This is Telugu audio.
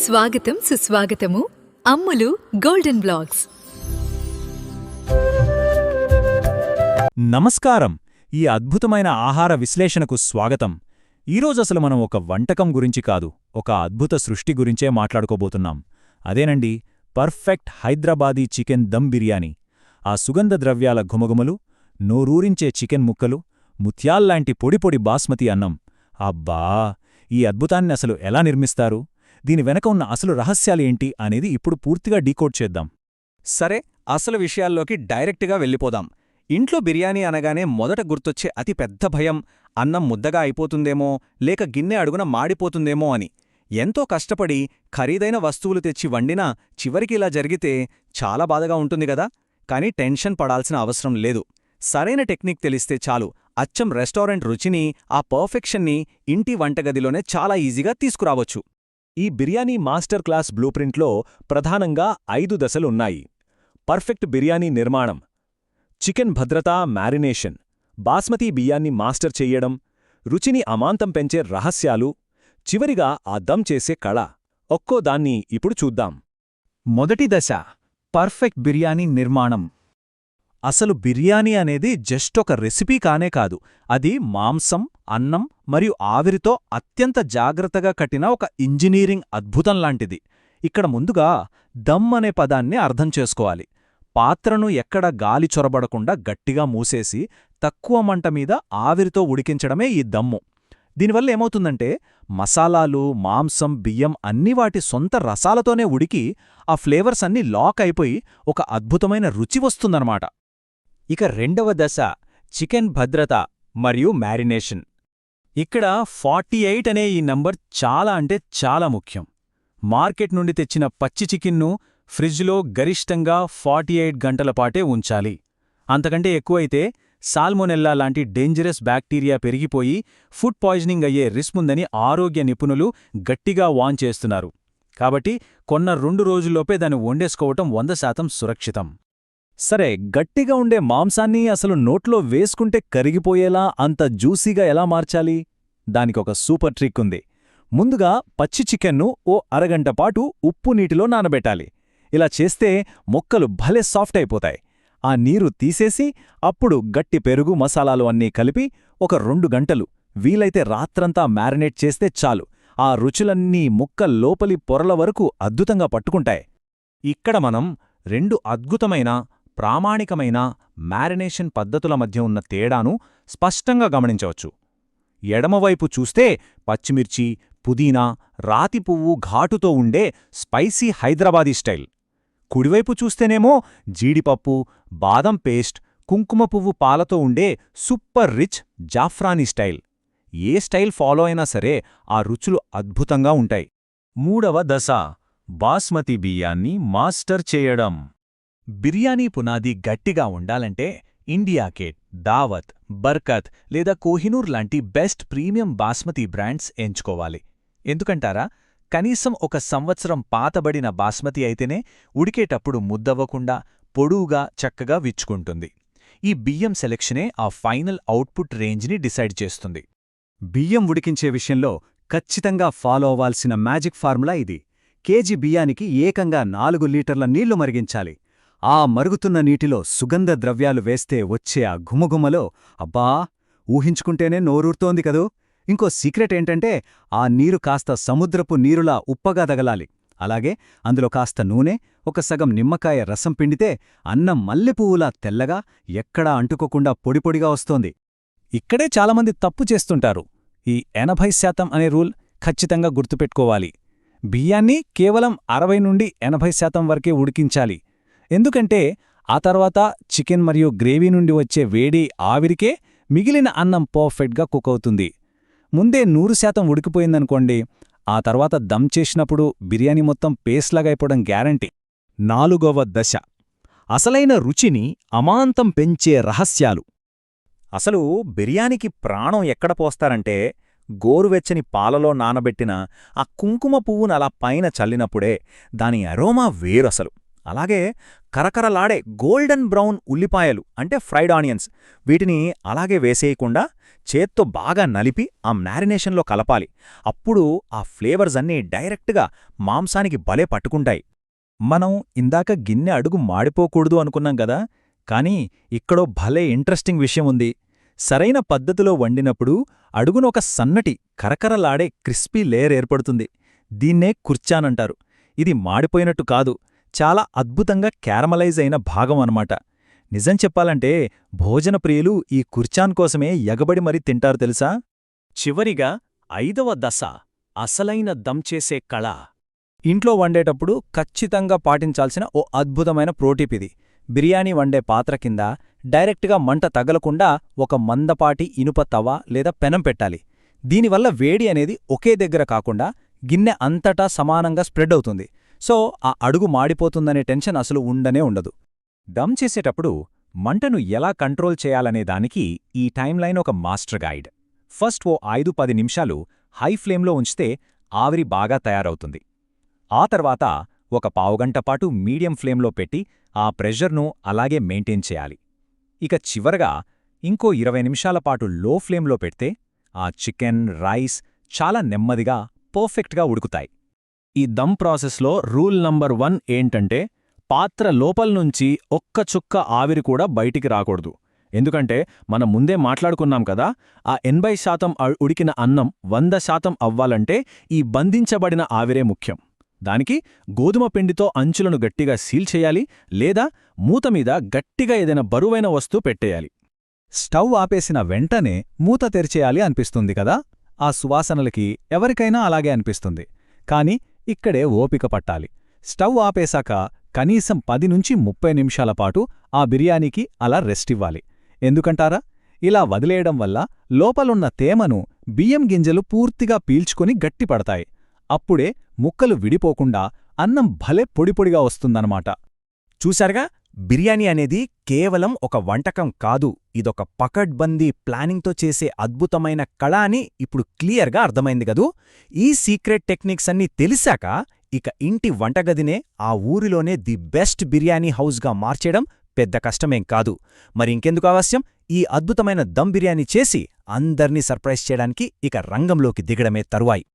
స్వాగతం సుస్వాగతము అమ్ములు గోల్డెన్ బ్లాగ్స్. నమస్కారం. ఈ అద్భుతమైన ఆహార విశ్లేషణకు స్వాగతం. ఈరోజసలు మనం ఒక వంటకం గురించి కాదు, ఒక అద్భుత సృష్టి గురించే మాట్లాడుకోబోతున్నాం. అదేనండి, పర్ఫెక్ట్ హైదరాబాదీ చికెన్ దమ్ బిర్యానీ. ఆ సుగంధ ద్రవ్యాల ఘుమఘుమలు, నోరూరించే చికెన్ ముక్కలు, ముత్యాల్లాంటి పొడి పొడి బాస్మతి అన్నం. అబ్బా! ఈ అద్భుతాన్ని అసలు ఎలా నిర్మిస్తారు, దీని వెనక ఉన్న అసలు రహస్యాలేంటి అనేది ఇప్పుడు పూర్తిగా డీకోడ్ చేద్దాం. సరే, అసలు విషయాల్లోకి డైరెక్ట్గా వెళ్ళిపోదాం. ఇంట్లో బిర్యానీ అనగానే మొదట గుర్తొచ్చే అతి పెద్ద భయం అన్నం ముద్దగా అయిపోతుందేమో, లేక గిన్నె అడుగున మాడిపోతుందేమో అని. ఎంతో కష్టపడి ఖరీదైన వస్తువులు తెచ్చి వండినా చివరికి ఇలా జరిగితే చాలా బాధగా ఉంటుంది గదా. కానీ టెన్షన్ పడాల్సిన అవసరం లేదు. సరైన టెక్నిక్ తెలిస్తే చాలు, అచ్చం రెస్టారెంట్ రుచిని, ఆ పర్ఫెక్షన్ని ఇంటి వంటగదిలోనే చాలా ఈజీగా తీసుకురావచ్చు. ఈ బిర్యానీ మాస్టర్ క్లాస్ బ్లూప్రింట్లో ప్రధానంగా 5 దశలున్నాయి. పర్ఫెక్ట్ బిర్యానీ నిర్మాణం, చికెన్ భద్రత, మ్యారినేషన్, బాస్మతీ బియ్యాన్ని మాస్టర్ చెయ్యడం, రుచిని అమాంతం పెంచే రహస్యాలు, చివరిగా ఆ దమ్ చేసే కళ. ఒక్కో దాన్ని ఇప్పుడు చూద్దాం. మొదటి దశ, పర్ఫెక్ట్ బిర్యానీ నిర్మాణం. అసలు బిర్యానీ అనేది జస్ట్ ఒక రెసిపీ కానే కాదు, అది మాంసం, అన్నం మరియు ఆవిరితో అత్యంత జాగ్రత్తగా కట్టిన ఒక ఇంజనీరింగ్ అద్భుతంలాంటిది. ఇక్కడ ముందుగా దమ్ అనే పదాన్ని అర్థం చేసుకోవాలి. పాత్రను ఎక్కడ గాలి చొరబడకుండా గట్టిగా మూసేసి తక్కువ మంట మీద ఆవిరితో ఉడికించడమే ఈ దమ్ము. దీనివల్ల ఏమవుతుందంటే మసాలాలు, మాంసం, బియ్యం అన్నీ వాటి సొంత రసాలతోనే ఉడికి ఆ ఫ్లేవర్స్ అన్నీ లాక్ అయిపోయి ఒక అద్భుతమైన రుచి వస్తుందన్నమాట. ఇక రెండవ దశ, చికెన్ భద్రత మరియు మ్యారినేషన్. ఇక్కడ 48 అనే ఈ నంబర్ చాలా అంటే చాలా ముఖ్యం. మార్కెట్ నుండి తెచ్చిన పచ్చి చికెన్ను ఫ్రిడ్జ్లో గరిష్టంగా 48 గంటల పాటే ఉంచాలి. అంతకంటే ఎక్కువైతే సాల్మొనెల్లా లాంటి డేంజరస్ బ్యాక్టీరియా పెరిగిపోయి ఫుడ్ పాయిజనింగ్ అయ్యే రిస్క్ ఉందని ఆరోగ్య నిపుణులు గట్టిగా వార్న్ చేస్తున్నారు. కాబట్టి కొన్న 2 రోజుల్లోపే దాన్ని వండేసుకోవటం 100% సురక్షితం. సరే, గట్టిగా ఉండే మాంసాన్ని అసలు నోట్లో వేసుకుంటే కరిగిపోయేలా అంత జ్యూసీగా ఎలా మార్చాలి? దానికొక సూపర్ ట్రిక్ ఉంది. ముందుగా పచ్చి చికెన్ను ఓ అరగంట పాటు ఉప్పు నీటిలో నానబెట్టాలి. ఇలా చేస్తే ముక్కలు భలే సాఫ్ట్ అయిపోతాయి. ఆ నీరు తీసేసి అప్పుడు గట్టి పెరుగు, మసాలాలు అన్నీ కలిపి ఒక 2 గంటలు, వీలైతే రాత్రంతా మ్యారినేట్ చేస్తే చాలు. ఆ రుచులన్నీ ముక్క లోపలి పొరల వరకు అద్భుతంగా పట్టుకుంటాయి. ఇక్కడ మనం 2 అద్భుతమైన, ప్రామాణికమైన మ్యారినేషన్ పద్ధతుల మధ్య ఉన్న తేడాను స్పష్టంగా గమనించవచ్చు. ఎడమవైపు చూస్తే పచ్చిమిర్చి, పుదీనా, రాతి పువ్వు ఘాటుతో ఉండే స్పైసీ హైదరాబాదీ స్టైల్. కుడివైపు చూస్తేనేమో జీడిపప్పు, బాదం పేస్ట్, కుంకుమ పువ్వు పాలతో ఉండే సూపర్ రిచ్ జాఫ్రానీ స్టైల్. ఏ స్టైల్ ఫాలో అయినా సరే ఆ రుచులు అద్భుతంగా ఉంటాయి. మూడవ దశ, బాస్మతి బియ్యాన్ని మాస్టర్ చేయడం. బిర్యానీ పునాది గట్టిగా ఉండాలంటే ఇండియా గేట్, దావత్, బర్కత్ లేదా కోహినూర్ లాంటి బెస్ట్ ప్రీమియం బాస్మతి బ్రాండ్స్ ఎంచుకోవాలి. ఎందుకంటారా? కనీసం 1 సంవత్సరం పాతబడిన బాస్మతి అయితేనే ఉడికేటప్పుడు ముద్దవ్వకుండా పొడువుగా చక్కగా విచ్చుకుంటుంది. ఈ బియ్యం సెలెక్షనే ఆ ఫైనల్ అవుట్పుట్ రేంజ్ని డిసైడ్ చేస్తుంది. బియ్యం ఉడికించే విషయంలో ఖచ్చితంగా ఫాలో అవ్వాల్సిన మ్యాజిక్ ఫార్ములా ఇది. కేజీ బియ్యానికి ఏకంగా 4 లీటర్ల నీళ్లు మరిగించాలి. ఆ మరుగుతున్న నీటిలో సుగంధ ద్రవ్యాలు వేస్తే వచ్చే ఆ ఘుమఘుమలో అబ్బా, ఊహించుకుంటేనే నోరూరుతోంది కదూ. ఇంకో సీక్రెట్ ఏంటంటే ఆ నీరు కాస్త సముద్రపు నీరులా ఉప్పగా తగలాలి. అలాగే అందులో కాస్త నూనె, ఒక సగం నిమ్మకాయ రసం పిండితే అన్నం మల్లెపువ్వులా తెల్లగా, ఎక్కడా అంటుకోకుండా పొడిపొడిగా వస్తోంది. ఇక్కడే చాలామంది తప్పు చేస్తుంటారు. ఈ 80% అనే రూల్ ఖచ్చితంగా గుర్తుపెట్టుకోవాలి. బియ్యాన్ని కేవలం 60 నుండి 80% వరకే ఉడికించాలి. ఎందుకంటే ఆ తర్వాత చికెన్ మరియు గ్రేవీ నుండి వచ్చే వేడి ఆవిరికే మిగిలిన అన్నం పర్ఫెక్ట్గా కుక్ అవుతుంది. ముందే 100% ఉడికిపోయిందనుకోండి, ఆ తర్వాత దమ్ చేసినప్పుడు బిర్యానీ మొత్తం పేస్ట్లాగా అయిపోవడం గ్యారంటీ. నాలుగవ దశ, అసలైన రుచిని అమాంతం పెంచే రహస్యాలు. అసలు బిర్యానీకి ప్రాణం ఎక్కడ పోస్తారంటే గోరువెచ్చని పాలలో నానబెట్టిన ఆ కుంకుమ పువ్వును అలా పైన చల్లినప్పుడే దాని అరోమా వేరసలు. అలాగే కరకరలాడే గోల్డెన్ బ్రౌన్ ఉల్లిపాయలు అంటే ఫ్రైడ్ ఆనియన్స్, వీటిని అలాగే వేసేయకుండా చేత్తో బాగా నలిపి ఆ మ్యారినేషన్లో కలపాలి. అప్పుడు ఆ ఫ్లేవర్స్ అన్నీ డైరెక్ట్గా మాంసానికి భలే పట్టుకుంటాయి. మనం ఇందాక గిన్నె అడుగు మాడిపోకూడదు అనుకున్నాం గదా, కానీ ఇక్కడో భలే ఇంట్రెస్టింగ్ విషయం ఉంది. సరైన పద్ధతిలో వండినప్పుడు అడుగున ఒక సన్నటి కరకరలాడే క్రిస్పీ లేయర్ ఏర్పడుతుంది. దీన్నే కుర్చానంటారు. ఇది మాడిపోయినట్టు కాదు, చాలా అద్భుతంగా క్యారమలైజ్ అయిన భాగం అన్నమాట. నిజం చెప్పాలంటే భోజన ప్రియులు ఈ కుర్చాన్ కోసమే ఎగబడి మరీ తింటారు తెలుసా. చివరిగా 5వ దశ, అసలైన దమ్ చేసే కళ. ఇంట్లో వండేటప్పుడు ఖచ్చితంగా పాటించాల్సిన ఓ అద్భుతమైన ప్రోటిప్ ఇది. బిర్యానీ వండే పాత్ర కింద డైరెక్ట్గా మంట తగలకుండా ఒక మందపాటి ఇనుప తవ లేదా పెనం పెట్టాలి. దీనివల్ల వేడి అనేది ఒకే దగ్గర కాకుండా గిన్నె అంతటా సమానంగా స్ప్రెడ్ అవుతుంది. సో ఆ అడుగు మాడిపోతుందనే టెన్షన్ అసలు ఉండనే ఉండదు. దమ్ చేసేటప్పుడు మంటను ఎలా కంట్రోల్ చేయాలనే దానికి ఈ టైమ్లైన్ ఒక మాస్టర్ గైడ్. ఫస్ట్ ఓ 5-10 నిమిషాలు హై ఫ్లేమ్లో ఉంచితే ఆవిరి బాగా తయారవుతుంది. ఆ తర్వాత ఒక పావుగంట పాటు మీడియం ఫ్లేమ్లో పెట్టి ఆ ప్రెషర్ను అలాగే మెయింటైన్ చేయాలి. ఇక చివరగా ఇంకో 20 నిమిషాల పాటు లో ఫ్లేమ్లో పెడితే ఆ చికెన్, రైస్ చాలా నెమ్మదిగా పర్ఫెక్ట్గా ఉడుకుతాయి. ఈ దమ్ ప్రాసెస్లో రూల్ నంబర్ 1 ఏంటంటే పాత్ర లోపల్నుంచి ఒక్క చుక్క ఆవిరి కూడా బయటికి రాకూడదు. ఎందుకంటే మనం ముందే మాట్లాడుకున్నాం కదా, ఆ 80% ఉడికిన అన్నం 100% అవ్వాలంటే ఈ బంధించబడిన ఆవిరే ముఖ్యం. దానికి గోధుమ పిండితో అంచులను గట్టిగా సీల్ చేయాలి, లేదా మూతమీద గట్టిగా ఏదైనా బరువైన వస్తువు పెట్టేయాలి. స్టవ్ ఆపేసిన వెంటనే మూత తెరిచేయాలి అనిపిస్తుంది కదా, ఆ సువాసనలకి ఎవరికైనా అలాగే అనిపిస్తుంది. కాని ఇక్కడే ఓపిక పట్టాలి. స్టవ్ ఆపేశాక కనీసం 10-30 నిమిషాల పాటు ఆ బిర్యానీకి అలా రెస్ట్ ఇవ్వాలి. ఎందుకంటారా? ఇలా వదిలేయడం వల్ల లోపలున్న తేమను బియ్యం గింజలు పూర్తిగా పీల్చుకొని గట్టిపడతాయి. అప్పుడే ముక్కలు విడిపోకుండా అన్నం భలే పొడిపొడిగా వస్తుందన్నమాట. చూశారుగా, బిర్యానీ అనేది కేవలం ఒక వంటకం కాదు, ఇదొక పకడ్బందీ ప్లానింగ్తో చేసే అద్భుతమైన కళ అని ఇప్పుడు క్లియర్గా అర్థమైంది గదూ. ఈ సీక్రెట్ టెక్నిక్స్ అన్నీ తెలిసాక ఇక ఇంటి వంటగదినే ఆ ఊరిలోనే ది బెస్ట్ బిర్యానీ హౌస్గా మార్చేయడం పెద్ద కష్టమేం కాదు. మరి ఇంకెందుకు ఆలస్యం, ఈ అద్భుతమైన దమ్ బిర్యానీ చేసి అందర్నీ సర్ప్రైజ్ చేయడానికి ఇక రంగంలోకి దిగడమే తరువాయి.